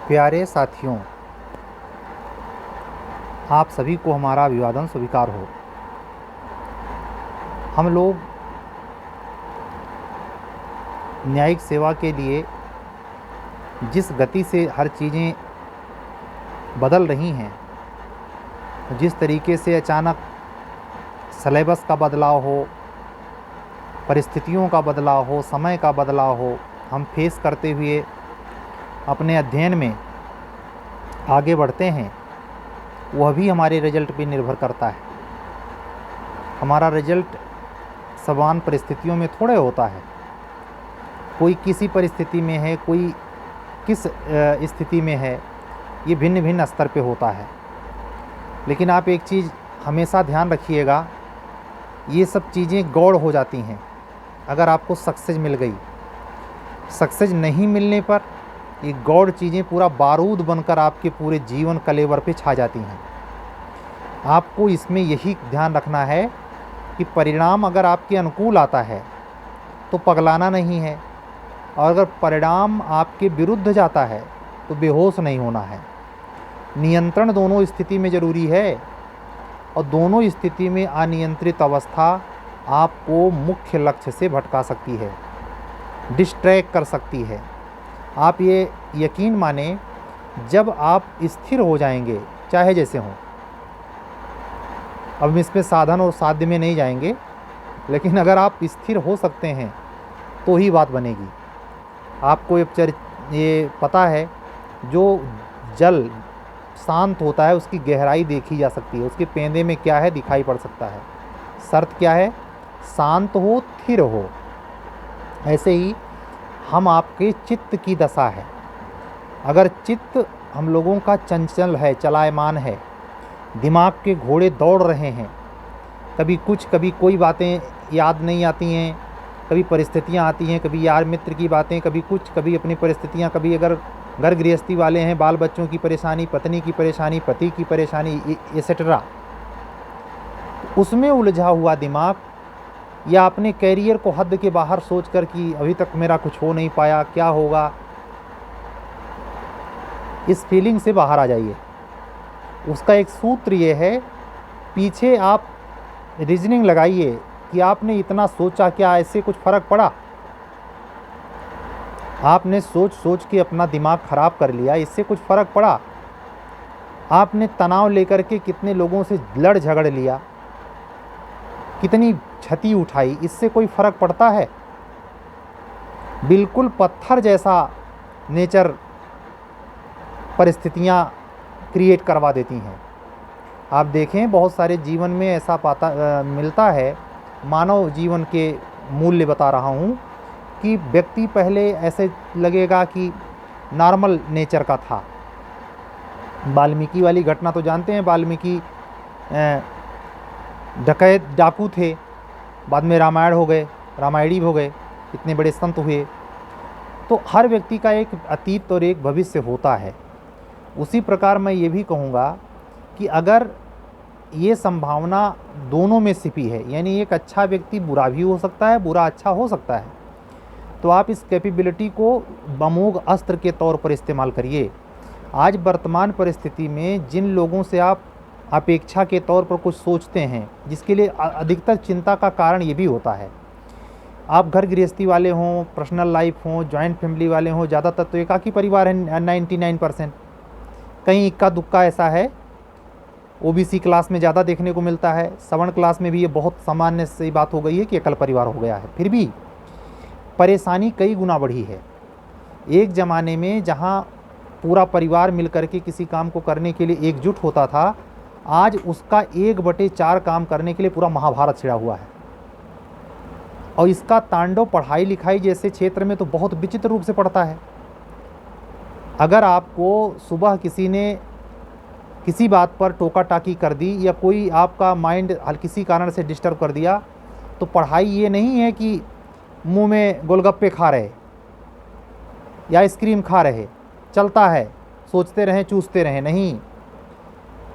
प्यारे साथियों, आप सभी को हमारा अभिवादन स्वीकार हो। हम लोग न्यायिक सेवा के लिए जिस गति से हर चीज़ें बदल रही हैं, जिस तरीके से अचानक सिलेबस का बदलाव हो, परिस्थितियों का बदलाव हो, समय का बदलाव हो, हम फेस करते हुए अपने अध्ययन में आगे बढ़ते हैं, वह भी हमारे रिजल्ट पे निर्भर करता है। हमारा रिजल्ट समान परिस्थितियों में थोड़े होता है। कोई किसी परिस्थिति में है, कोई किस स्थिति में है, ये भिन्न भिन्न स्तर पे होता है। लेकिन आप एक चीज़ हमेशा ध्यान रखिएगा, ये सब चीज़ें गौड़ हो जाती हैं अगर आपको सक्सेस मिल गई। सक्सेस नहीं मिलने पर ये गौड़ चीज़ें पूरा बारूद बनकर आपके पूरे जीवन कलेवर पे छा जाती हैं। आपको इसमें यही ध्यान रखना है कि परिणाम अगर आपके अनुकूल आता है तो पगलाना नहीं है, और अगर परिणाम आपके विरुद्ध जाता है तो बेहोश नहीं होना है। नियंत्रण दोनों स्थिति में ज़रूरी है, और दोनों स्थिति में अनियंत्रित अवस्था आपको मुख्य लक्ष्य से भटका सकती है, डिस्ट्रैक्ट कर सकती है। आप ये यकीन माने, जब आप स्थिर हो जाएंगे, चाहे जैसे हों, अब हम इसमें साधन और साध्य में नहीं जाएंगे, लेकिन अगर आप स्थिर हो सकते हैं तो ही बात बनेगी। आपको ये पता है, जो जल शांत होता है उसकी गहराई देखी जा सकती है, उसके पेंदे में क्या है दिखाई पड़ सकता है। शर्त क्या है? शांत हो, स्थिर हो। ऐसे ही हम आपके चित्त की दशा है। अगर चित्त हम लोगों का चंचल है, चलायमान है, दिमाग के घोड़े दौड़ रहे हैं, कभी कुछ, कभी कोई बातें याद नहीं आती हैं, कभी परिस्थितियां आती हैं, कभी यार मित्र की बातें, कभी कुछ, कभी अपनी परिस्थितियां, कभी अगर घर गृहस्थी वाले हैं, बाल बच्चों की परेशानी, पत्नी की परेशानी, पति की परेशानी, एसेट्रा, उसमें उलझा हुआ दिमाग, या अपने कैरियर को हद के बाहर सोचकर कि अभी तक मेरा कुछ हो नहीं पाया, क्या होगा, इस फीलिंग से बाहर आ जाइए। उसका एक सूत्र ये है, पीछे आप रीजनिंग लगाइए कि आपने इतना सोचा, क्या ऐसे कुछ फ़र्क पड़ा? आपने सोच सोच के अपना दिमाग ख़राब कर लिया, इससे कुछ फ़र्क पड़ा? आपने तनाव लेकर के कितने लोगों से लड़ झगड़ लिया, कितनी क्षति उठाई, इससे कोई फ़र्क पड़ता है? बिल्कुल पत्थर जैसा नेचर परिस्थितियाँ क्रिएट करवा देती हैं। आप देखें, बहुत सारे जीवन में ऐसा मिलता है, मानव जीवन के मूल्य बता रहा हूँ, कि व्यक्ति पहले ऐसे लगेगा कि नॉर्मल नेचर का था। वाल्मीकि वाली घटना तो जानते हैं, वाल्मीकि डकैत डाकू थे, बाद में रामायण हो गए, रामायणी हो गए, इतने बड़े संत हुए। तो हर व्यक्ति का एक अतीत और एक भविष्य होता है। उसी प्रकार मैं ये भी कहूँगा कि अगर ये संभावना दोनों में छिपी है, यानी एक अच्छा व्यक्ति बुरा भी हो सकता है, बुरा अच्छा हो सकता है, तो आप इस कैपेबिलिटी को बमोघ अस्त्र के तौर पर इस्तेमाल करिए। आज वर्तमान परिस्थिति में जिन लोगों से आप अपेक्षा के तौर पर कुछ सोचते हैं, जिसके लिए अधिकतर चिंता का कारण ये भी होता है, आप घर गृहस्थी वाले हों, पर्सनल लाइफ हों, जॉइंट फैमिली वाले हों, ज़्यादातर तो एकाकी परिवार है 99%। कहीं इक्का दुक्का ऐसा है, ओबीसी क्लास में ज़्यादा देखने को मिलता है, सवर्ण क्लास में भी ये बहुत सामान्य सी बात हो गई है कि एकल परिवार हो गया है। फिर भी परेशानी कई गुना बढ़ी है। एक ज़माने में जहाँ पूरा परिवार मिलकर के किसी काम को करने के लिए एकजुट होता था, आज उसका 1/4 काम करने के लिए पूरा महाभारत छिड़ा हुआ है। और इसका तांडव पढ़ाई लिखाई जैसे क्षेत्र में तो बहुत विचित्र रूप से पड़ता है। अगर आपको सुबह किसी ने किसी बात पर टोका टाकी कर दी, या कोई आपका माइंड किसी कारण से डिस्टर्ब कर दिया, तो पढ़ाई ये नहीं है कि मुंह में गोलगप्पे खा रहे या आइसक्रीम खा रहे, चलता है, सोचते रहें, चूसते रहें, नहीं।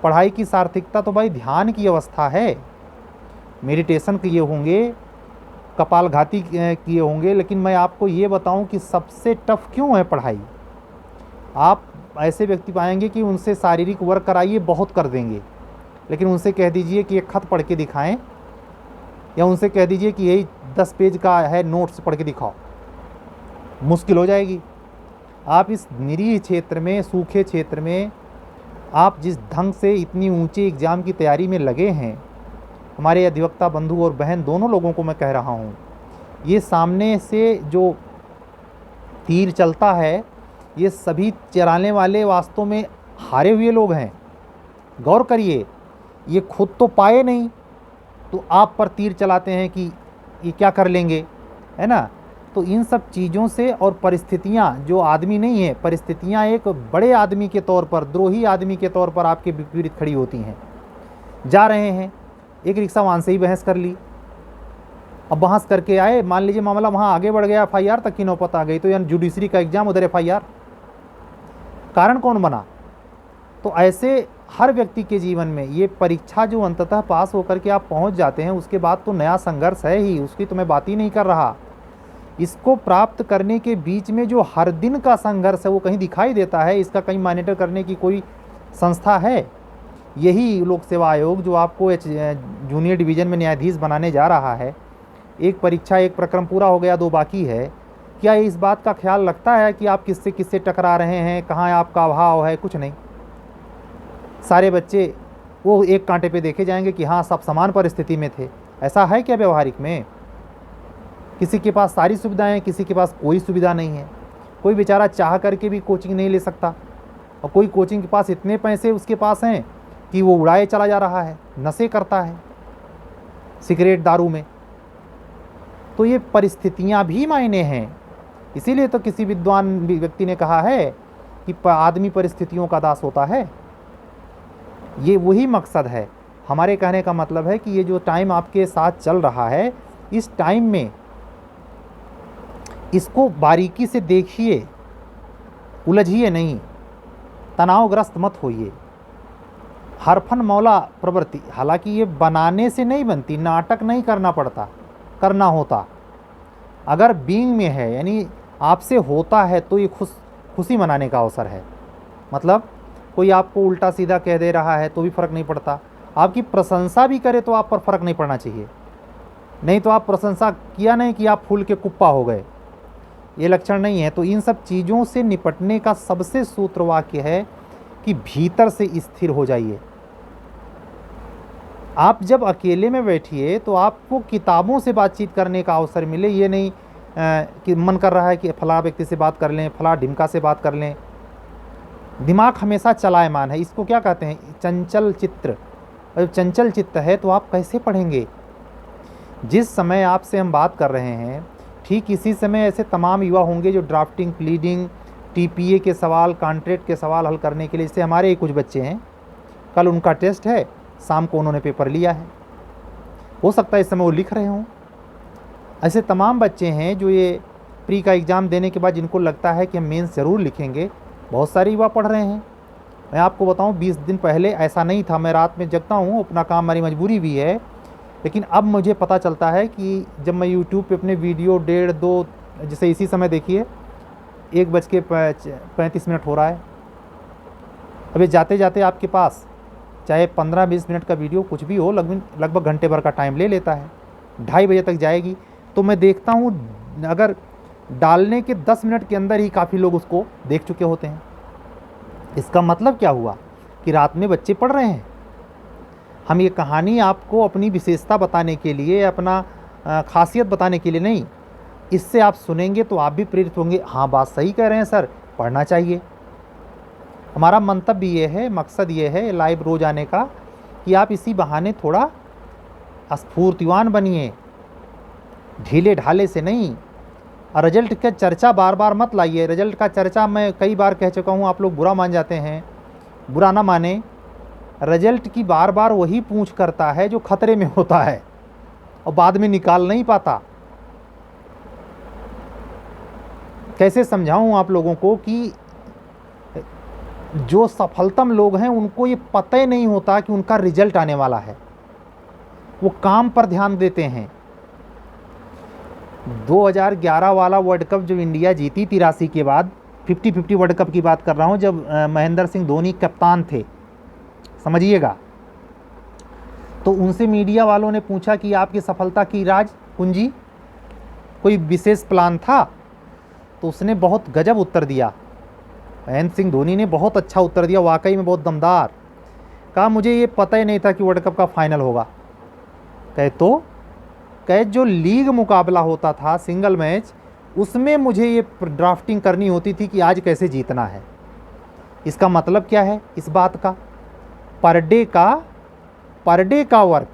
पढ़ाई की सार्थकता तो भाई ध्यान की अवस्था है, मेडिटेशन किए होंगे, कपालघाती किए होंगे। लेकिन मैं आपको ये बताऊं कि सबसे टफ क्यों है पढ़ाई। आप ऐसे व्यक्ति पाएंगे कि उनसे शारीरिक वर्क कराइए, बहुत कर देंगे, लेकिन उनसे कह दीजिए कि एक खत पढ़ के दिखाएं, या उनसे कह दीजिए कि यही 10 पेज का है नोट्स पढ़ के दिखाओ, मुश्किल हो जाएगी। आप इस निरीह क्षेत्र में, सूखे क्षेत्र में आप जिस ढंग से इतनी ऊंचे एग्ज़ाम की तैयारी में लगे हैं, हमारे अधिवक्ता बंधु और बहन दोनों लोगों को मैं कह रहा हूँ, ये सामने से जो तीर चलता है, ये सभी चलाने वाले वास्तव में हारे हुए लोग हैं। गौर करिए, ये खुद तो पाए नहीं, तो आप पर तीर चलाते हैं कि ये क्या कर लेंगे, है ना। तो इन सब चीज़ों से और परिस्थितियाँ, जो आदमी नहीं है, परिस्थितियाँ एक बड़े आदमी के तौर पर, द्रोही आदमी के तौर पर आपके विपरीत खड़ी होती हैं। जा रहे हैं, एक रिक्शा वाहन से ही बहस कर ली, अब बहस करके आए, मान लीजिए मामला वहाँ आगे बढ़ गया, FIR तक की नौबत आ गई, तो यानी जुडिशरी का एग्ज़ाम, उधर FIR, कारण कौन बना। तो ऐसे हर व्यक्ति के जीवन में ये परीक्षा जो अंततः पास होकर के आप पहुंच जाते हैं, उसके बाद तो नया संघर्ष है ही, उसकी तो मैं बात ही नहीं कर रहा। इसको प्राप्त करने के बीच में जो हर दिन का संघर्ष है वो कहीं दिखाई देता है। इसका कहीं मॉनिटर करने की कोई संस्था है? यही लोक सेवा आयोग जो आपको जूनियर डिवीज़न में न्यायाधीश बनाने जा रहा है, एक परीक्षा, एक प्रक्रम पूरा हो गया, 2 बाकी है। क्या इस बात का ख्याल रखता है कि आप किससे किससे टकरा रहे हैं, कहाँ आपका अभाव है? कुछ नहीं। सारे बच्चे वो एक कांटे पे देखे जाएंगे कि हाँ सब समान परिस्थिति में थे। ऐसा है क्या व्यवहारिक में? किसी के पास सारी सुविधाएं, किसी के पास कोई सुविधा नहीं है। कोई बेचारा चाह करके भी कोचिंग नहीं ले सकता, और कोई कोचिंग के पास इतने पैसे उसके पास हैं कि वो उड़ाए चला जा रहा है, नशे करता है सिगरेट दारू में। तो ये परिस्थितियां भी मायने हैं। इसीलिए तो किसी विद्वान व्यक्ति ने कहा है कि आदमी परिस्थितियों का दास होता है। ये वही मकसद है। हमारे कहने का मतलब है कि ये जो टाइम आपके साथ चल रहा है, इस टाइम में इसको बारीकी से देखिए, उलझिए नहीं, तनावग्रस्त मत होइए। हरफन मौला प्रवृत्ति, हालांकि ये बनाने से नहीं बनती, नाटक नहीं करना पड़ता, करना होता। अगर बीइंग में है, यानी आपसे होता है, तो ये खुशी मनाने का अवसर है। मतलब कोई आपको उल्टा सीधा कह दे रहा है तो भी फ़र्क नहीं पड़ता, आपकी प्रशंसा भी करे तो आप पर फ़र्क नहीं पड़ना चाहिए। नहीं तो आप प्रशंसा किया नहीं कि आप फूल के कुप्पा हो गए, ये लक्षण नहीं है। तो इन सब चीज़ों से निपटने का सबसे सूत्र वाक्य है कि भीतर से स्थिर हो जाइए। आप जब अकेले में बैठिए तो आपको किताबों से बातचीत करने का अवसर मिले। ये नहीं कि मन कर रहा है कि फला व्यक्ति से बात कर लें, फला ढिमका से बात कर लें। दिमाग हमेशा चलायमान है, इसको क्या कहते हैं? चंचल चित्र। जब चंचल चित्त है तो आप कैसे पढ़ेंगे? जिस समय आपसे हम बात कर रहे हैं, ठीक इसी समय ऐसे तमाम युवा होंगे जो ड्राफ्टिंग, प्लीडिंग, TPA के सवाल, कॉन्ट्रैक्ट के सवाल हल करने के लिए, जैसे हमारे ही कुछ बच्चे हैं, कल उनका टेस्ट है, शाम को उन्होंने पेपर लिया है, हो सकता है इस समय वो लिख रहे हों। ऐसे तमाम बच्चे हैं जो ये प्री का एग्ज़ाम देने के बाद जिनको लगता है कि हम मेंस ज़रूर लिखेंगे, बहुत सारे युवा पढ़ रहे हैं। मैं आपको बताऊं, 20 दिन पहले ऐसा नहीं था। मैं रात में जगता हूं, अपना काम, हमारी मजबूरी भी है, लेकिन अब मुझे पता चलता है कि जब मैं यूट्यूब पे अपने वीडियो 1.5-2, जैसे इसी समय देखिए 1:35 हो रहा है, अभी जाते जाते आपके पास चाहे 15-20 मिनट का वीडियो कुछ भी हो, लगभग घंटे भर का टाइम ले लेता है। 2:30 बजे तक जाएगी, तो मैं देखता हूँ अगर डालने के 10 मिनट के अंदर ही काफ़ी लोग उसको देख चुके होते हैं। इसका मतलब क्या हुआ कि रात में बच्चे पढ़ रहे हैं। हम ये कहानी आपको अपनी विशेषता बताने के लिए, अपना खासियत बताने के लिए नहीं, इससे आप सुनेंगे तो आप भी प्रेरित होंगे। हाँ, बात सही कह रहे हैं सर, पढ़ना चाहिए। हमारा मंतव्य ये है, मकसद ये है लाइव रोज आने का, कि आप इसी बहाने थोड़ा स्फूर्तिवान बनिए, ढीले ढाले से नहीं। और रिजल्ट का चर्चा बार बार मत लाइए। रिजल्ट का चर्चा मैं कई बार कह चुका हूँ, आप लोग बुरा मान जाते हैं, बुरा ना माने। रिजल्ट की बार बार वही पूछ करता है जो खतरे में होता है और बाद में निकाल नहीं पाता। कैसे समझाऊं आप लोगों को कि जो सफलतम लोग हैं उनको ये पता ही नहीं होता कि उनका रिजल्ट आने वाला है, वो काम पर ध्यान देते हैं। 2011 वाला वर्ल्ड कप जो इंडिया जीती 83 के बाद, 50-50 वर्ल्ड कप की बात कर रहा हूँ, जब महेंद्र सिंह धोनी कप्तान थे, समझिएगा। तो उनसे मीडिया वालों ने पूछा कि आपकी सफलता की राज कुंजी कोई विशेष प्लान था? तो उसने बहुत गजब उत्तर दिया, महेंद्र सिंह धोनी ने बहुत अच्छा उत्तर दिया, वाकई में बहुत दमदार। कहा मुझे ये पता ही नहीं था कि वर्ल्ड कप का फाइनल होगा। कहे जो लीग मुकाबला होता था सिंगल मैच, उसमें मुझे ये ड्राफ्टिंग करनी होती थी कि आज कैसे जीतना है। इसका मतलब क्या है इस बात का? पर डे का वर्क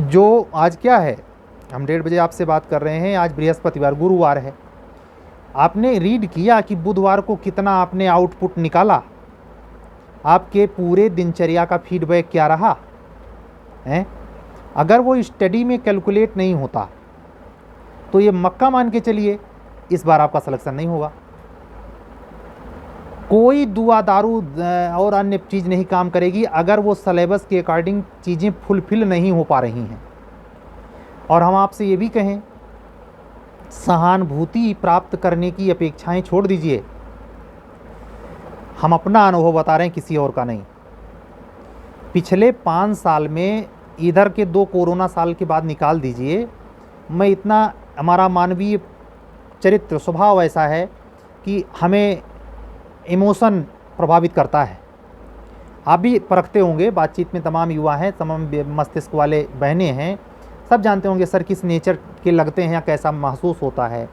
जो आज क्या है, हम 1:30 बजे आपसे बात कर रहे हैं, आज बृहस्पतिवार, गुरुवार है। आपने रीड किया कि बुधवार को कितना आपने आउटपुट निकाला? आपके पूरे दिनचर्या का फीडबैक क्या रहा है? अगर वो स्टडी में कैलकुलेट नहीं होता तो ये मक्का मान के चलिए इस बार आपका सिलेक्शन नहीं होगा। कोई दुआ दारू और अन्य चीज़ नहीं काम करेगी अगर वो सिलेबस के अकॉर्डिंग चीज़ें फुलफिल नहीं हो पा रही हैं। और हम आपसे ये भी कहें, सहानुभूति प्राप्त करने की अपेक्षाएं छोड़ दीजिए। हम अपना अनुभव बता रहे हैं, किसी और का नहीं। पिछले 5 साल में, इधर के 2 कोरोना साल के बाद निकाल दीजिए, मैं इतना, हमारा मानवीय चरित्र स्वभाव ऐसा है कि हमें इमोशन प्रभावित करता है। आप भी परखते होंगे, बातचीत में तमाम युवा हैं, तमाम मस्तिष्क वाले बहनें हैं, सब जानते होंगे सर किस नेचर के लगते हैं या कैसा महसूस होता है।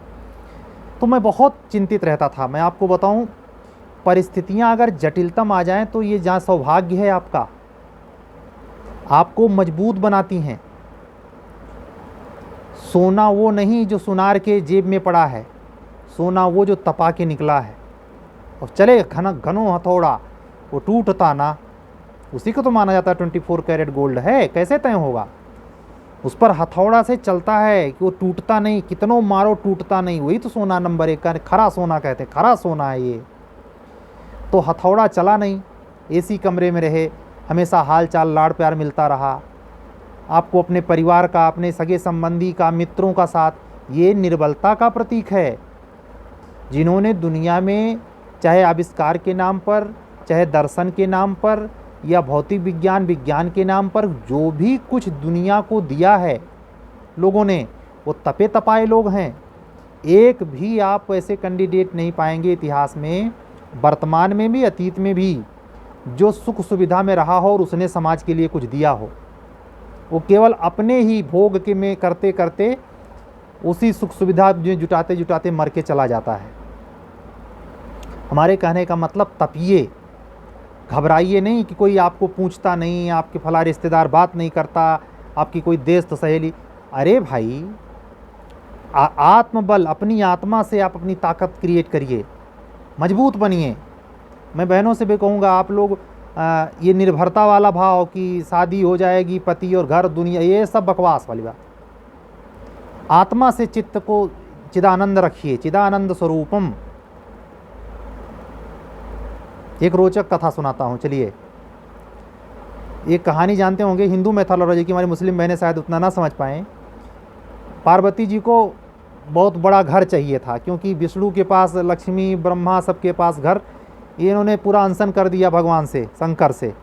तो मैं बहुत चिंतित रहता था। मैं आपको बताऊं, परिस्थितियां अगर जटिलतम आ जाएं तो ये जहाँ सौभाग्य है आपका, आपको मजबूत बनाती हैं। सोना वो नहीं जो सुनार के जेब में पड़ा है, सोना वो जो तपा के निकला है। और चले घनो हथौड़ा, वो टूटता ना, उसी को तो माना जाता है 24 कैरेट गोल्ड है। कैसे तय होगा? उस पर हथौड़ा से चलता है कि वो टूटता नहीं, कितनों मारो टूटता नहीं। वही तो सोना नंबर 1 का, खरा सोना कहते हैं, खरा सोना है ये। तो हथौड़ा चला नहीं, एसी कमरे में रहे, हमेशा हाल चाल लाड़ प्यार मिलता रहा, आपको अपने परिवार का, अपने सगे संबंधी का, मित्रों का साथ, ये निर्बलता का प्रतीक है। जिन्होंने दुनिया में चाहे आविष्कार के नाम पर, चाहे दर्शन के नाम पर, या भौतिक विज्ञान के नाम पर जो भी कुछ दुनिया को दिया है लोगों ने, वो तपे तपाए लोग हैं। एक भी आप ऐसे कैंडिडेट नहीं पाएंगे इतिहास में, वर्तमान में भी अतीत में भी, जो सुख सुविधा में रहा हो और उसने समाज के लिए कुछ दिया हो। वो केवल अपने ही भोग के में करते करते उसी सुख सुविधा जुटाते जुटाते मर के चला जाता है। हमारे कहने का मतलब, तपिए, घबराइए नहीं कि कोई आपको पूछता नहीं, आपके फला रिश्तेदार बात नहीं करता, आपकी कोई दोस्त सहेली। अरे भाई, आत्मबल, अपनी आत्मा से आप अपनी ताकत क्रिएट करिए, मजबूत बनिए। मैं बहनों से भी कहूँगा, आप लोग ये निर्भरता वाला भाव कि शादी हो जाएगी, पति और घर दुनिया, ये सब बकवास वाली बात। आत्मा से चित्त को चिदानंद रखिए, चिदानंद स्वरूपम। एक रोचक कथा सुनाता हूँ, चलिए। एक कहानी जानते होंगे हिंदू मैथोलॉजी की, हमारी मुस्लिम बहनें शायद उतना ना समझ पाएँ। पार्वती जी को बहुत बड़ा घर चाहिए था, क्योंकि विष्णु के पास लक्ष्मी, ब्रह्मा सबके पास घर, इन्होंने पूरा अनशन कर दिया भगवान से, शंकर से,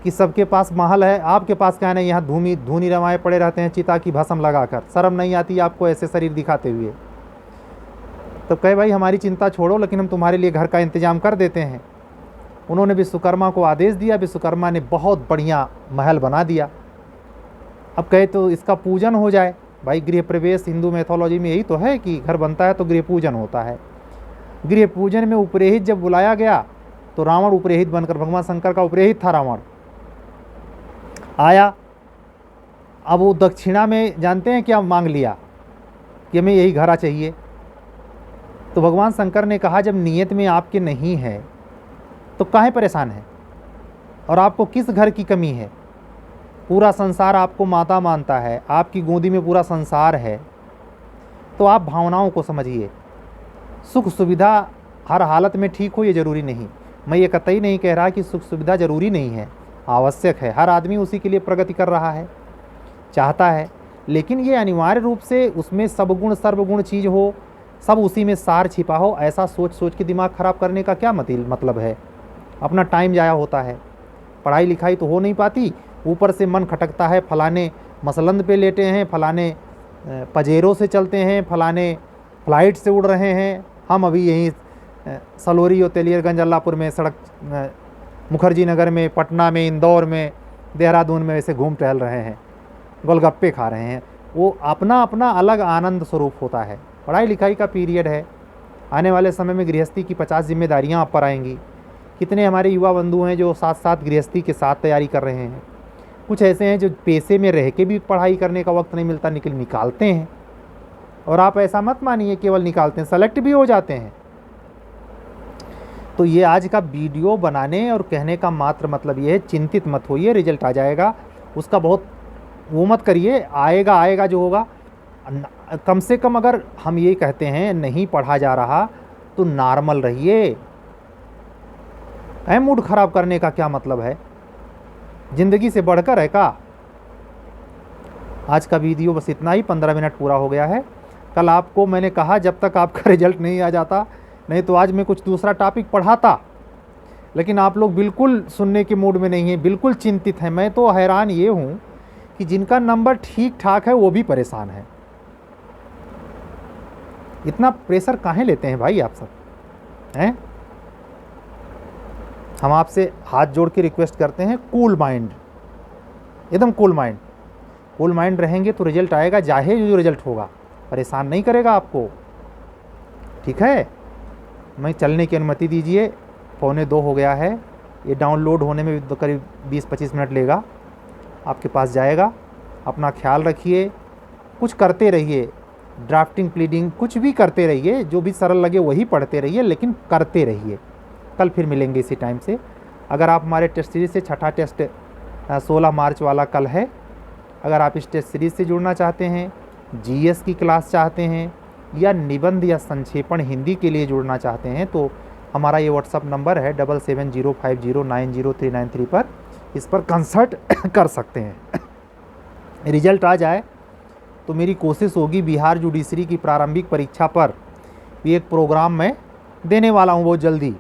कि सबके पास महल है, आपके पास क्या नहीं, यहाँ धूनी रमाए पड़े रहते हैं चिता की भस्म लगाकर, शर्म नहीं आती आपको ऐसे शरीर दिखाते हुए। तो कहे भाई हमारी चिंता छोड़ो, लेकिन हम तुम्हारे लिए घर का इंतजाम कर देते हैं। उन्होंने विश्वकर्मा को आदेश दिया, विश्वकर्मा ने बहुत बढ़िया महल बना दिया। अब कहे तो इसका पूजन हो जाए। भाई गृह प्रवेश हिंदू मैथोलॉजी में यही तो है कि घर बनता है तो गृह पूजन होता है। गृह पूजन में उपरेहित जब बुलाया गया तो रावण उपरेहित बनकर, भगवान शंकर का उपरेहित था रावण, आया। अब वो दक्षिणा में जानते हैं क्या मांग लिया कि हमें यही घरा चाहिए। तो भगवान शंकर ने कहा, जब नियत में आपके नहीं है तो काहे परेशान है, और आपको किस घर की कमी है? पूरा संसार आपको माता मानता है, आपकी गोदी में पूरा संसार है। तो आप भावनाओं को समझिए। सुख सुविधा हर हालत में ठीक हो ये ज़रूरी नहीं। मैं ये कतई नहीं कह रहा कि सुख सुविधा ज़रूरी नहीं है, आवश्यक है। हर आदमी उसी के लिए प्रगति कर रहा है, चाहता है, लेकिन ये अनिवार्य रूप से उसमें सबगुण सर्वगुण चीज़ हो, सब उसी में सार छिपा हो, ऐसा सोच सोच के दिमाग ख़राब करने का क्या मतलब है। अपना टाइम ज़ाया होता है, पढ़ाई लिखाई तो हो नहीं पाती, ऊपर से मन खटकता है, फलाने मसलंद पे लेटे हैं, फलाने पजेरों से चलते हैं, फलाने फ्लाइट से उड़ रहे हैं। हम अभी यहीं सलोरी और तेलियरगंज अल्लाहपुर में, सड़क मुखर्जी नगर में, पटना में, इंदौर में, देहरादून में ऐसे घूम टहल रहे हैं, गोलगप्पे खा रहे हैं। वो अपना अपना अलग आनंद स्वरूप होता है। पढ़ाई लिखाई का पीरियड है, आने वाले समय में गृहस्थी की 50 जिम्मेदारियाँ आप पर आएंगी। कितने हमारे युवा बंधु हैं जो साथ साथ गृहस्थी के साथ तैयारी कर रहे हैं। कुछ ऐसे हैं जो पैसे में रह के भी पढ़ाई करने का वक्त नहीं मिलता, निकालते हैं। और आप ऐसा मत मानिए केवल निकालते हैं, सेलेक्ट भी हो जाते हैं। तो ये आज का वीडियो बनाने और कहने का मात्र मतलब ये है, चिंतित मत होइए, रिजल्ट आ जाएगा, उसका बहुत वो मत करिए, आएगा जो होगा। कम से कम अगर हम ये कहते हैं नहीं पढ़ा जा रहा तो नॉर्मल रहिए। मूड ख़राब करने का क्या मतलब है, ज़िंदगी से बढ़कर है का। आज का वीडियो बस इतना ही, 15 मिनट पूरा हो गया है। कल आपको मैंने कहा जब तक आपका रिजल्ट नहीं आ जाता, नहीं तो आज मैं कुछ दूसरा टॉपिक पढ़ाता, लेकिन आप लोग बिल्कुल सुनने के मूड में नहीं हैं, बिल्कुल चिंतित हैं। मैं तो हैरान ये हूँ कि जिनका नंबर ठीक ठाक है वो भी परेशान है। इतना प्रेशर काहे लेते हैं भाई आप सब हैं। हम आपसे हाथ जोड़ के रिक्वेस्ट करते हैं, कूल माइंड, एकदम कूल माइंड। कूल माइंड रहेंगे तो रिजल्ट आएगा, चाहे जो रिजल्ट होगा, परेशान नहीं करेगा आपको, ठीक है। मैं चलने की अनुमति दीजिए, 1:45 हो गया है। ये डाउनलोड होने में भी करीब 20-25 मिनट लेगा, आपके पास जाएगा। अपना ख्याल रखिए, कुछ करते रहिए, ड्राफ्टिंग प्लीडिंग कुछ भी करते रहिए, जो भी सरल लगे वही पढ़ते रहिए, लेकिन करते रहिए। कल फिर मिलेंगे इसी टाइम से। अगर आप हमारे टेस्ट सीरीज़ से, छठा टेस्ट 16 मार्च वाला कल है, अगर आप इस टेस्ट सीरीज़ से जुड़ना चाहते हैं, जीएस की क्लास चाहते हैं, या निबंध या संक्षेपण हिंदी के लिए जुड़ना चाहते हैं, तो हमारा ये व्हाट्सअप नंबर है 7705090393 पर, इस पर कंसल्ट कर सकते हैं। रिजल्ट आ जाए तो मेरी कोशिश होगी बिहार जुडिशरी की प्रारंभिक परीक्षा पर भी एक प्रोग्राम मैं देने वाला हूँ बहुत जल्दी।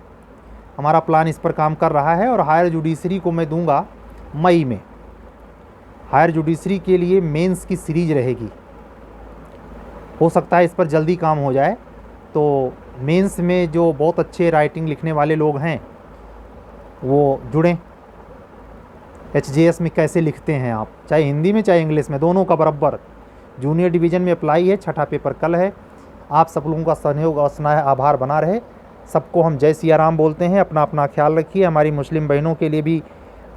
हमारा प्लान इस पर काम कर रहा है, और हायर जुडिशरी को मैं दूंगा मई में। हायर जुडिशरी के लिए मेंस की सीरीज रहेगी, हो सकता है इस पर जल्दी काम हो जाए। तो मेंस में जो बहुत अच्छे राइटिंग लिखने वाले लोग हैं वो जुड़ें। एचजेएस में कैसे लिखते हैं आप, चाहे हिंदी में चाहे इंग्लिश में, दोनों का बराबर। जूनियर डिवीज़न में अप्लाई है, छठा पेपर कल है। आप सब लोगों का सहयोग और स्नेह आभार बना रहे। सबको हम जय सिया राम बोलते हैं। अपना अपना ख्याल रखिए। हमारी मुस्लिम बहनों के लिए भी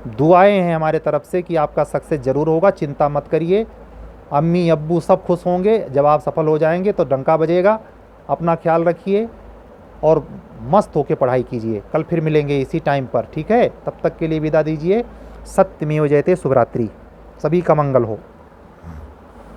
दुआएं हैं हमारे तरफ से कि आपका सक्सेस ज़रूर होगा, चिंता मत करिए। अम्मी अब्बू सब खुश होंगे जब आप सफल हो जाएंगे, तो डंका बजेगा। अपना ख्याल रखिए और मस्त होकर पढ़ाई कीजिए। कल फिर मिलेंगे इसी टाइम पर, ठीक है। तब तक के लिए विदा दीजिए। सत्यमेव जयते। शुभ रात्रि, सभी का मंगल हो।